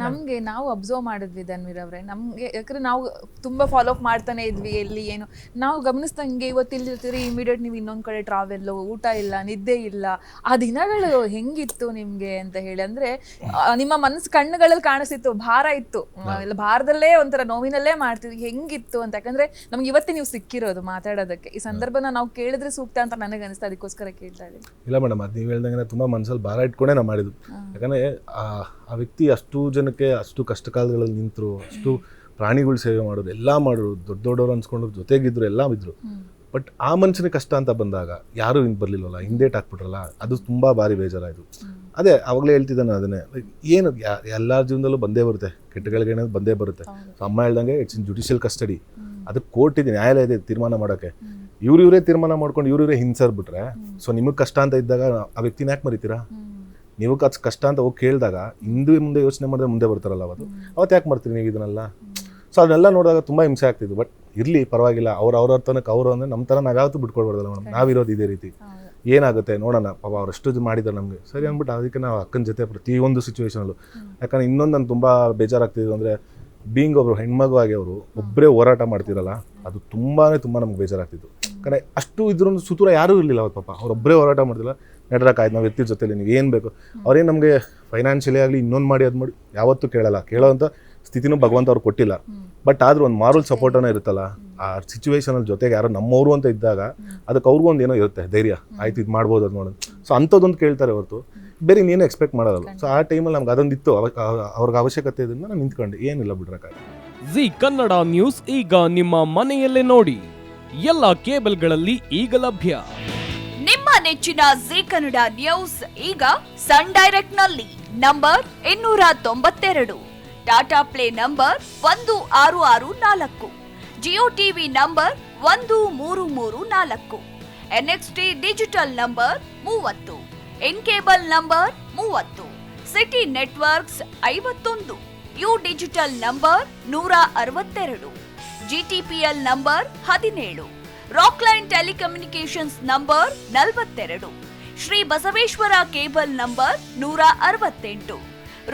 ನಮ್ಗೆ ನಾವು ಅಬ್ಸರ್ವ್ ಮಾಡಿದ್ವಿ ಧನ್ವೀರ್ ಅವ್ರೆ, ನಮ್ಗೆ ಯಾಕಂದ್ರೆ ನಾವು ತುಂಬಾ ಫಾಲೋ ಅಪ್ ಮಾಡ್ತಾನೆ ಇದ್ವಿ. ಎಲ್ಲಿ ಏನು ನಾವು ಗಮನಿಸ್ದಂಗೆ ಇವತ್ತು ಇಲ್ಲಿರ್ತೀರಿ, ಇಮಿಡಿಯೇಟ್ ನೀವು ಇನ್ನೊಂದ್ ಕಡೆ ಟ್ರಾವೆಲ್, ಊಟ ಇಲ್ಲ, ನಿದ್ದೆ ಇಲ್ಲ. ಆ ದಿನಗಳು ಹೆಂಗಿತ್ತು ನಿಮ್ಗೆ ಅಂತ ಹೇಳಿ ಅಂದ್ರೆ ನಿಮ್ಮ ಮನಸ್ಸು ಕಣ್ಣುಗಳಲ್ಲಿ ಕಾಣಿಸ್ತಿತ್ತು, ಭಾರ ಇತ್ತು, ಇಲ್ಲ ಭಾರದಲ್ಲೇ ಒಂಥರ ನೋವಿನಲ್ಲೇ ಮಾಡ್ತಿದ್ವಿ. ಹೆಂಗಿತ್ತು ಅಂತ, ಯಾಕಂದ್ರೆ ನಮ್ಗೆ ಇವತ್ತೇ ನೀವು ಸಿಕ್ಕಿರೋದು ಮಾತಾಡೋದಕ್ಕೆ. ಈ ಸಂದರ್ಭನ ನಾವು ಕೇಳಿದ್ರೆ ಸೂಕ್ತ ಅಂತ ನನಗೆ ಅನಿಸ್ತಾ, ಅದಕ್ಕೋಸ್ಕರ ಕೇಳ್ತಾ ಇದ್ದೀನಿ. ಇಲ್ಲ ಮೇಡಮ್, ಅದು ನೀವು ಹೇಳ್ದಂಗೆ ತುಂಬಾ ಮನಸ್ಸಲ್ಲಿ ಭಾರ ಇಟ್ಕೊಂಡೇ ನಾವು ಮಾಡಿದ್ದು. ಯಾಕಂದ್ರೆ ಆ ವ್ಯಕ್ತಿ ಅಷ್ಟು ಜನಕ್ಕೆ ಅಷ್ಟು ಕಷ್ಟ ಕಾಲಗಳಲ್ಲಿ ನಿಂತರು, ಅಷ್ಟು ಪ್ರಾಣಿಗಳು ಸೇವೆ ಮಾಡೋದು, ಎಲ್ಲ ಮಾಡೋರು, ದೊಡ್ಡವರು ಅನ್ಸ್ಕೊಂಡ್ರು, ಜೊತೆಗಿದ್ರು, ಎಲ್ಲ ಇದ್ರು. ಬಟ್ ಆ ಮನುಷ್ಯನಿಗೆ ಕಷ್ಟ ಅಂತ ಬಂದಾಗ ಯಾರು ಹಿಂದೆ ಬರ್ಲಿಲ್ವಲ್ಲ, ಹಿಂದೇಟ್ ಹಾಕ್ಬಿಟ್ರಲ್ಲ, ಅದು ತುಂಬಾ ಭಾರಿ ಬೇಜಾರಾಯಿತು. ಅದೇ ಅವಾಗಲೇ ಹೇಳ್ತಿದ್ದಾನೆ, ಅದನ್ನೇ ಏನು ಎಲ್ಲರ ಜೀವನದಲ್ಲೂ ಬಂದೇ ಬರುತ್ತೆ, ಕೆಟ್ಟಗಳಿಗೆ ಏನಾದ್ರು ಬಂದೇ ಬರುತ್ತೆ. ಸೊ ಅಮ್ಮ ಹೇಳ್ದಂಗೆ ಇಟ್ಸ್ ಇನ್ ಜುಡಿಷಿಯಲ್ ಕಸ್ಟಡಿ, ಅದಕ್ಕೆ ಕೋರ್ಟ್ ಇದೆ, ನ್ಯಾಯಾಲಯ ಇದೆ ತೀರ್ಮಾನ ಮಾಡೋಕ್ಕೆ. ಇವರೇ ತೀರ್ಮಾನ ಮಾಡ್ಕೊಂಡು ಇವರೇ ಹಿಂಸರ್ಬಿಟ್ರೆ, ಸೊ ನಿಮಗೆ ಕಷ್ಟ ಅಂತ ಇದ್ದಾಗ ಆ ವ್ಯಕ್ತಿನ ಯಾಕೆ ಮರಿತೀರಾ? ನೀವು ಕಷ್ಟ ಅಂತ ಹೋಗಿ ಕೇಳಿದಾಗ ಮುಂದೆ ಯೋಚನೆ ಮಾಡಿದ್ರೆ ಮುಂದೆ ಬರ್ತಾರಲ್ಲ, ಅವತ್ತು ಯಾಕೆ ಮಾಡ್ತೀರಿ ನೀವು ಇದನ್ನೆಲ್ಲ? ಸೊ ಅದನ್ನೆಲ್ಲ ನೋಡಿದಾಗ ತುಂಬ ಹಿಂಸೆ ಆಗ್ತಿದ್ದು. ಬಟ್ ಇರಲಿ, ಪರವಾಗಿಲ್ಲ, ಅವ್ರ ತನಕ ಅವರು ಅಂದರೆ ನಮ್ಮ ಥರ ನಾವು ಯಾವತ್ತೂ ಬಿಟ್ಕೊಡ್ಬಾರ್ದಲ್ಲ ಮೇಡಮ್. ನಾವಿರೋದು ಇದೇ ರೀತಿ, ಏನಾಗುತ್ತೆ ನೋಡೋಣ, ಪಾಪ ಅವರಷ್ಟು ಮಾಡಿದ್ದಾರೆ ನಮಗೆ, ಸರಿ ಅಂದ್ಬಿಟ್ಟು ಅದಕ್ಕೆ ನಾವು ಅಕ್ಕನ ಜೊತೆ ಪ್ರತಿಯೊಂದು ಸಿಚುವೇಶನಲ್ಲೂ. ಯಾಕಂದರೆ ಇನ್ನೊಂದು ನಾನು ತುಂಬ ಬೇಜಾರಾಗ್ತಿದ್ದು ಅಂದರೆ, ಬೀಯಿಂಗ್ ಒಬ್ಬರು ಹೆಣ್ಮಗು ಆಗಿ ಅವರು ಒಬ್ಬರೇ ಹೋರಾಟ ಮಾಡ್ತಿರಲ್ಲ, ಅದು ತುಂಬ ನಮ್ಗೆ ಬೇಜಾರಾಗ್ತಿತ್ತು. ಯಾಕಂದರೆ ಅಷ್ಟು ಇದ್ರೊಂದು ಸುತ್ತೂರ ಯಾರೂ ಇರಲಿಲ್ಲ ಅವತ್ತು, ಪಾಪ ಅವರೊಬ್ಬರೇ ಹೋರಾಟ ಮಾಡ್ತಿಲ್ಲ. ನಡ್ರಕ್ಕಾಯ್ತು, ನಾವು ಎತ್ತಿರ ಜೊತೆಲಿ ನೀವು ಏನು ಬೇಕು, ಅವರೇನು ನಮಗೆ ಫೈನಾನ್ಷಿಯಲಿ ಆಗಲಿ ಇನ್ನೊಂದು ಮಾಡಿ ಅದು ಮಾಡಿ ಯಾವತ್ತೂ ಕೇಳೋವಂಥ ಸ್ಥಿತಿನೂ ಭಗವಂತ ಅವ್ರು ಕೊಟ್ಟಿಲ್ಲ. ಬಟ್ ಆದರೂ ಒಂದು ಮಾರಲ್ ಸಪೋರ್ಟನ್ನು ಇರುತ್ತಲ್ಲ, ಆ ಸಿಚುವೇಶನಲ್ಲಿ ಜೊತೆಗೆ ಯಾರೋ ನಮ್ಮವರು ಅಂತ ಇದ್ದಾಗ ಅದಕ್ಕೆ ಅವ್ರಿಗೂ ಒಂದು ಏನೋ ಇರುತ್ತೆ, ಧೈರ್ಯ, ಆಯ್ತು ಇದು ಮಾಡ್ಬೋದು ಅದು ನೋಡೋದು. ಸೊ ಅಂಥದ್ದೊಂದು ಕೇಳ್ತಾರೆ ಹೊರತು ಬೇರೆ ಇನ್ನೇನು ಎಕ್ಸ್ಪೆಕ್ಟ್ ಮಾಡೋದಲ್ಲ. ಸೊ ಆ ಟೈಮಲ್ಲಿ ನಮ್ಗೆ ಅದೊಂದಿತ್ತು, ಅವ್ರಿಗೆ ಅವಶ್ಯಕತೆ ಇದನ್ನು ನಾನು ನಿಂತ್ಕೊಂಡು ಏನಿಲ್ಲ ಬಿಡ್ರಕ್ಕಾಗಿ. ಜಿ ಕನ್ನಡ ನ್ಯೂಸ್ ಈಗ ನಿಮ್ಮ ಮನೆಯಲ್ಲೇ ನೋಡಿ, ಎಲ್ಲ ಕೇಬಲ್ಗಳಲ್ಲಿ ಈಗ ಲಭ್ಯ. ನಿಮ್ಮ ನೆಚ್ಚಿನ ಜಿ ಕನ್ನಡ ನ್ಯೂಸ್ ಈಗ ಸನ್ ಡೈರೆಕ್ಟ್ ನಲ್ಲಿ number 292, Tata play number 1664, Jio TV number 1334, NXT digital number 30, N cable number 30, city networks 51, U digital number 162, GTPL number 17, Rockline telecommunications number 42, Shri Basaveshwara cable number 168,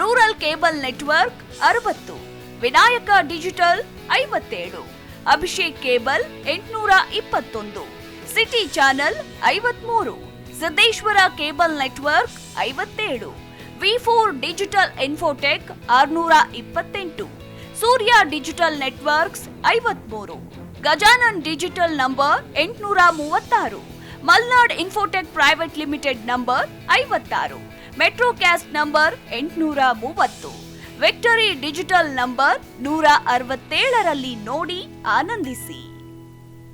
rural cable network 60, Vinayaka digital 57, Abhishek cable 821, city channel 53, Siddeshwara cable network 57, ವಿ4 digital infotech 628, Surya digital networks 53, Gajanan digital number 836, Malnad infotech private limited number 56, metrocast number 830, victory digital number 167ರಲ್ಲಿ ನೋಡಿ ಆನಂದಿಸಿ.